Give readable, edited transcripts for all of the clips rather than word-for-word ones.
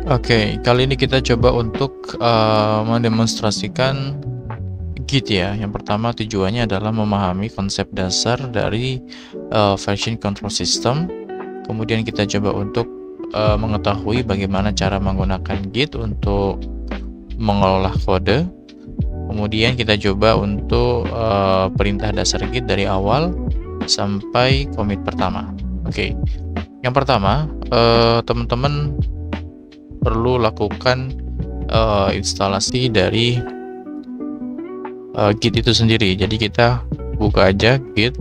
Oke, kali ini kita coba untuk mendemonstrasikan Git ya. Yang pertama tujuannya adalah memahami konsep dasar dari version control system. Kemudian kita coba untuk mengetahui bagaimana cara menggunakan Git untuk mengolah kode. Kemudian kita coba untuk perintah dasar Git dari awal sampai commit pertama. Oke, yang pertama teman-teman perlu lakukan instalasi dari Git itu sendiri. Jadi kita buka aja git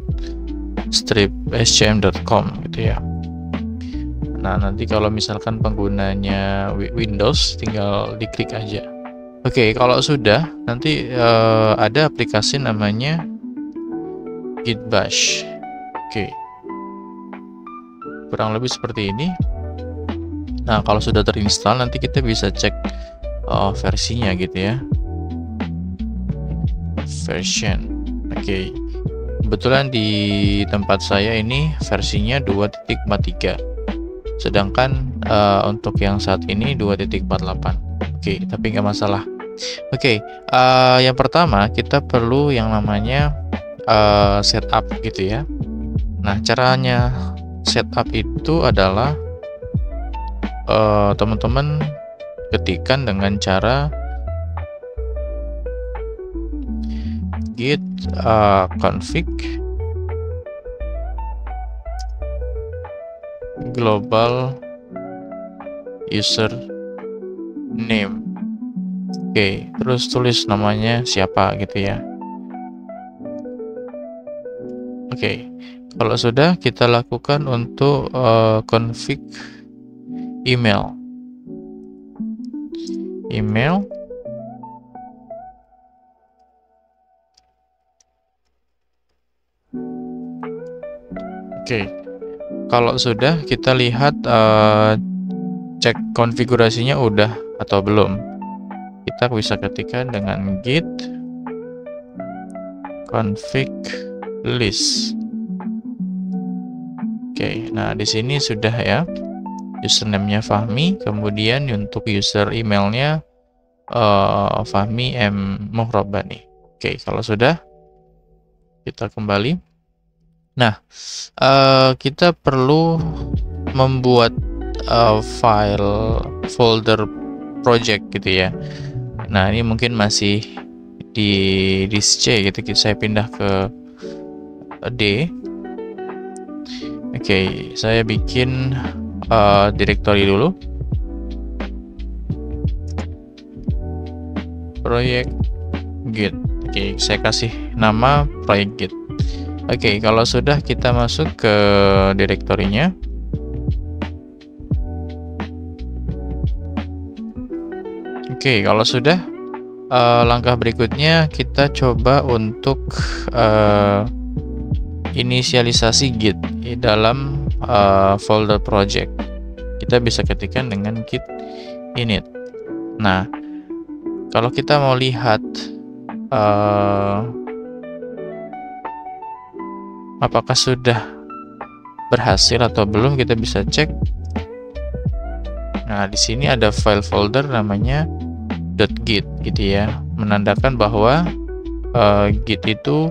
strip.scm.com gitu ya. Nah, nanti kalau misalkan penggunanya Windows tinggal diklik aja. Oke, kalau sudah nanti ada aplikasi namanya Git Bash. Oke, kurang lebih seperti ini. Nah, kalau sudah terinstall nanti kita bisa cek versinya gitu ya. Version. Oke. Kebetulan di tempat saya ini versinya 2.43. Sedangkan untuk yang saat ini 2.48. Oke, tapi nggak masalah. Oke, yang pertama kita perlu yang namanya setup gitu ya. Nah, caranya setup itu adalah teman-teman ketikkan dengan cara git config global user name. Oke, terus tulis namanya siapa gitu ya. Oke, kalau sudah kita lakukan untuk config email. Oke, kalau sudah kita lihat cek konfigurasinya udah atau belum. Kita bisa ketikkan dengan git config list. Oke, nah di sini sudah ya. Username-nya Fahmi, kemudian untuk user emailnya Fahmi M Muhrobani. Oke, kalau sudah kita kembali. Nah, kita perlu membuat file folder project gitu ya. Nah, ini mungkin masih di disk C gitu. Saya pindah ke D. Oke, saya bikin directory dulu, proyek git. Oke, saya kasih nama proyek git. Oke, kalau sudah kita masuk ke direktorinya. Oke, kalau sudah langkah berikutnya kita coba untuk inisialisasi git di dalam folder project. Kita bisa ketikkan dengan git init. Nah, kalau kita mau lihat apakah sudah berhasil atau belum, kita bisa cek. Nah, di sini ada file folder namanya .git gitu ya, menandakan bahwa git itu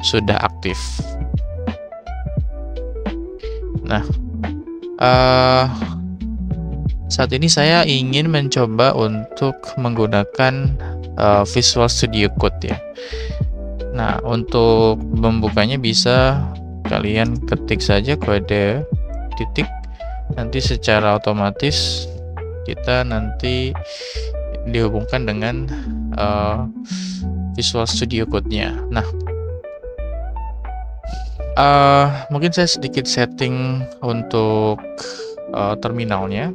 sudah aktif. Nah, saat ini saya ingin mencoba untuk menggunakan Visual Studio Code ya. Nah, untuk membukanya bisa kalian ketik saja kode titik, nanti secara otomatis kita nanti dihubungkan dengan Visual Studio Code-nya. Nah, mungkin saya sedikit setting untuk terminalnya,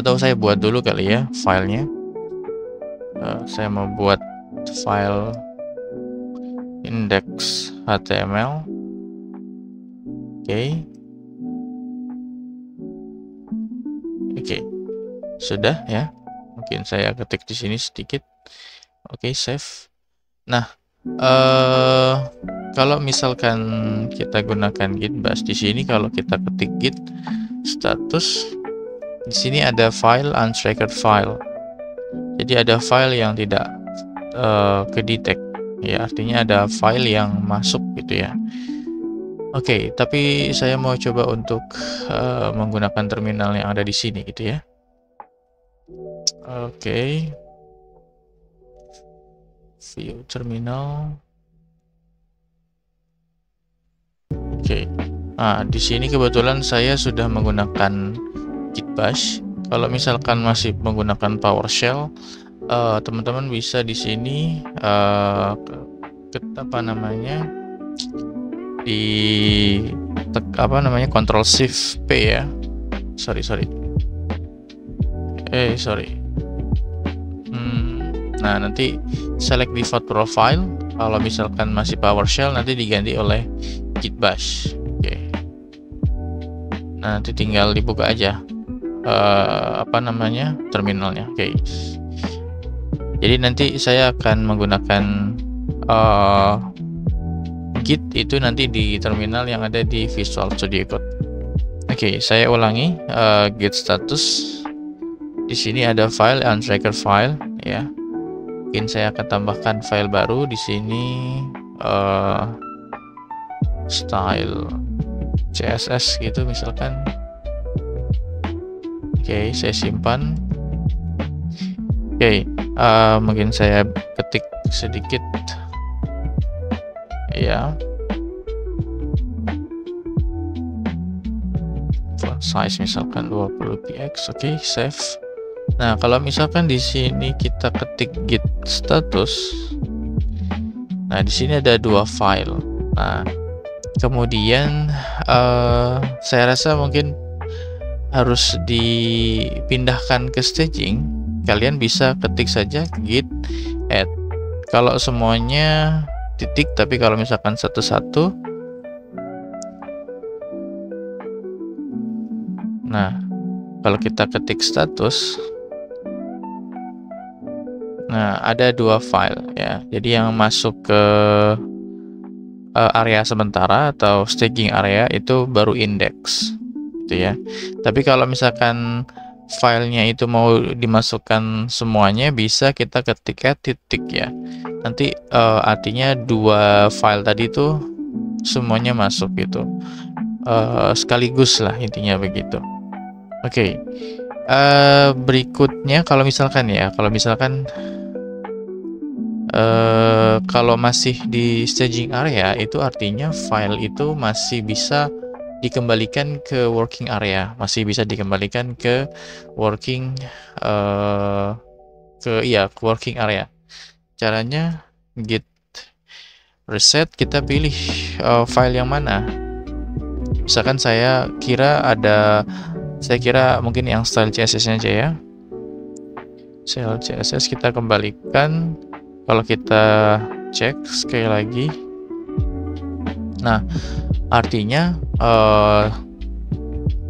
atau saya buat dulu kali ya filenya. Saya mau buat file index.html. Oke, sudah ya. Mungkin saya ketik di sini sedikit. Oke, save. Nah, kalau misalkan kita gunakan git bash di sini, kalau kita ketik git status, di sini ada file untracked file. Jadi ada file yang tidak ke-detect, ya artinya ada file yang masuk gitu ya. Oke, tapi saya mau coba untuk menggunakan terminal yang ada di sini gitu ya. Oke, view terminal. Oke, nah di sini kebetulan saya sudah menggunakan Git Bash. Kalau misalkan masih menggunakan PowerShell, teman-teman bisa di sini Control Shift P ya. Sorry. Nah, nanti select default profile. Kalau misalkan masih PowerShell, nanti diganti oleh Git Bash. Oke. Nah, nanti tinggal dibuka aja terminalnya. Oke. Jadi nanti saya akan menggunakan Git itu nanti di terminal yang ada di Visual Studio Code. Oke, saya ulangi Git status. Di sini ada file untracked file ya. Mungkin saya akan tambahkan file baru di sini style CSS gitu misalkan. Oke, saya simpan. Oke, mungkin saya ketik sedikit ya. Font size misalkan 20 px. Oke, save. Nah, kalau misalkan di sini kita ketik git status. Nah, di sini ada dua file. Nah, kemudian saya rasa mungkin harus dipindahkan ke staging. Kalian bisa ketik saja git add. Kalau semuanya titik, tapi kalau misalkan satu-satu. Nah, kalau kita ketik status, nah ada dua file ya. Jadi yang masuk ke area sementara atau staging area itu baru index gitu ya. Tapi kalau misalkan filenya itu mau dimasukkan semuanya, bisa kita ketik titik ya. Nanti artinya dua file tadi itu semuanya masuk gitu. Sekaligus lah intinya begitu. Oke. Berikutnya kalau misalkan kalau masih di staging area, itu artinya file itu masih bisa dikembalikan ke working area, masih bisa dikembalikan ke working working area. Caranya git reset, kita pilih file yang mana. Misalkan saya kira mungkin yang style CSS-nya aja ya. Style CSS kita kembalikan. Kalau kita cek sekali lagi, nah artinya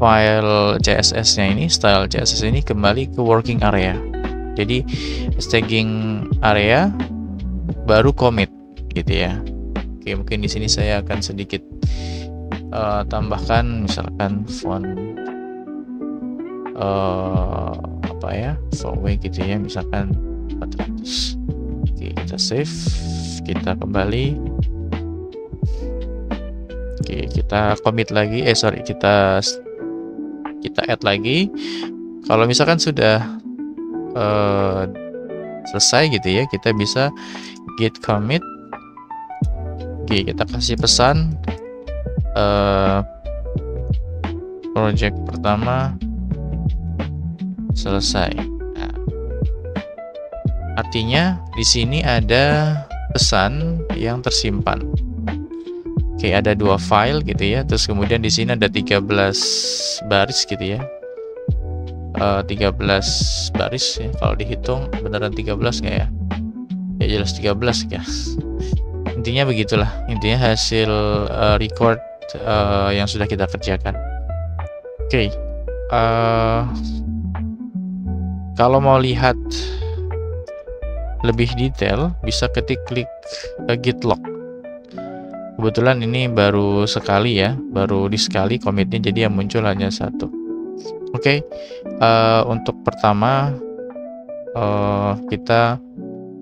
file CSS-nya ini, style CSS ini kembali ke working area. Jadi staging area baru commit gitu ya. Oke, mungkin di sini saya akan sedikit tambahkan misalkan font font gitu ya, misalkan 400. Oke, kita save, kita kembali. Oke, kita commit lagi, kita add lagi. Kalau misalkan sudah selesai gitu ya, kita bisa git commit. Oke, kita kasih pesan project pertama selesai. Nah, artinya di sini ada pesan yang tersimpan. Oke, ada dua file gitu ya. Terus kemudian di sini ada 13 baris gitu ya. 13 baris ya. Kalau dihitung beneran 13 nggak ya? Ya jelas 13 ya. Intinya begitulah. Intinya hasil record yang sudah kita kerjakan. Oke. Kalau mau lihat lebih detail, bisa klik git log. Kebetulan ini baru sekali ya, baru di sekali commit-nya, jadi yang muncul hanya satu. Oke, untuk pertama, kita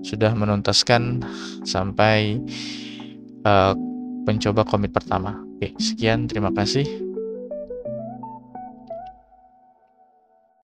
sudah menuntaskan sampai, mencoba komit pertama. Oke, sekian, terima kasih.